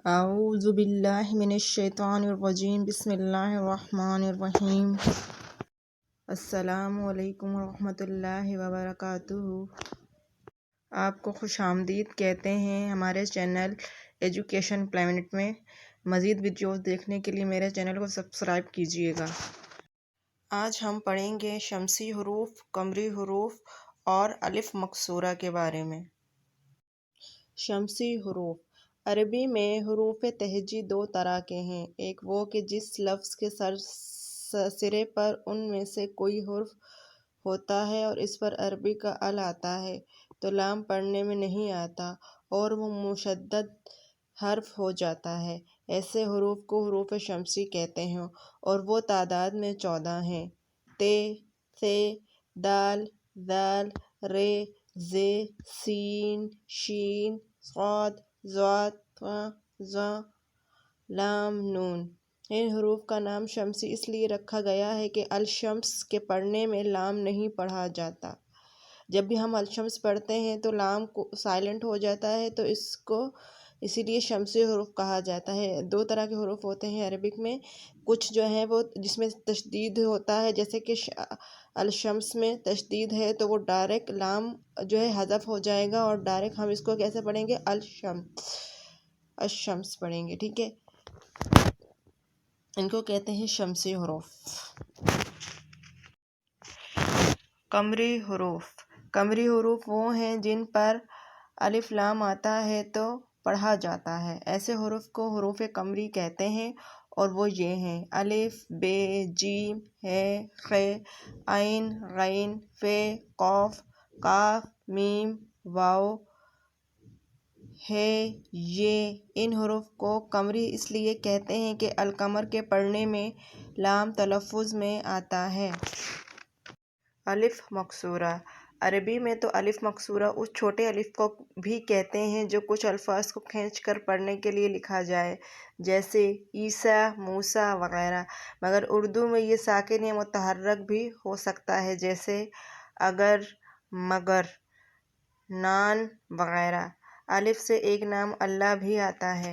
اعوذ باللہ من الشیطان الرجیم بسم اللہ الرحمن الرحیم السلام علیکم ورحمۃ اللہ وبرکاتہ۔ آپ کو خوش آمدید کہتے ہیں ہمارے چینل ایجوکیشن پلانٹ میں۔ مزید ویڈیوز دیکھنے کے لیے میرے چینل کو سبسکرائب کیجیے گا۔ آج ہم پڑھیں گے شمسی حروف، قمری حروف اور الف مکسورہ کے بارے میں۔ شمسی حروف عربی میں حروف تہجی دو طرح کے ہیں، ایک وہ کہ جس لفظ کے سرے پر ان میں سے کوئی حرف ہوتا ہے اور اس پر عربی کا ال آتا ہے تو لام پڑھنے میں نہیں آتا اور وہ مشدد حرف ہو جاتا ہے، ایسے حروف کو حروف شمسی کہتے ہیں اور وہ تعداد میں 14 ہیں: ت، ث، دال، ذال، ر، ز، سین، شین، صاد، ضاد، طا، ظا، لام، نون۔ ان حروف کا نام شمسی اس لیے رکھا گیا ہے کہ الشمس کے پڑھنے میں لام نہیں پڑھا جاتا۔ جب بھی ہم الشمس پڑھتے ہیں تو لام کو سائلنٹ ہو جاتا ہے تو اسی لیے شمسی حروف کہا جاتا ہے۔ دو طرح کے حروف ہوتے ہیں عربک میں، کچھ جو ہیں وہ جس میں تشدید ہوتا ہے، جیسے کہ الشمس میں تشدید ہے تو وہ ڈائریکٹ لام جو ہے حذف ہو جائے گا اور ڈائریکٹ ہم اس کو کیسے پڑھیں گے؟ الشمس پڑھیں گے، ٹھیک ہے؟ ان کو کہتے ہیں شمسی حروف۔ قمری حروف قمری حروف وہ ہیں جن پر الف لام آتا ہے تو پڑھا جاتا ہے، ایسے حروف کو حروف قمری کہتے ہیں اور وہ یہ ہیں: الف، ب، جیم، ح، خ، عین، غین، ف، قاف، کاف، میم، واو، ہ، ی۔ ان حروف کو قمری اس لیے کہتے ہیں کہ القمر کے پڑھنے میں لام تلفظ میں آتا ہے۔ الف مکسورہ عربی میں تو الف مکسورہ اس چھوٹے الف کو بھی کہتے ہیں جو کچھ الفاظ کو کھینچ کر پڑھنے کے لیے لکھا جائے، جیسے عیسیٰ، موسیٰ وغیرہ، مگر اردو میں یہ ساکن یا متحرک بھی ہو سکتا ہے، جیسے اگر، مگر، نان وغیرہ۔ الف سے ایک نام اللہ بھی آتا ہے۔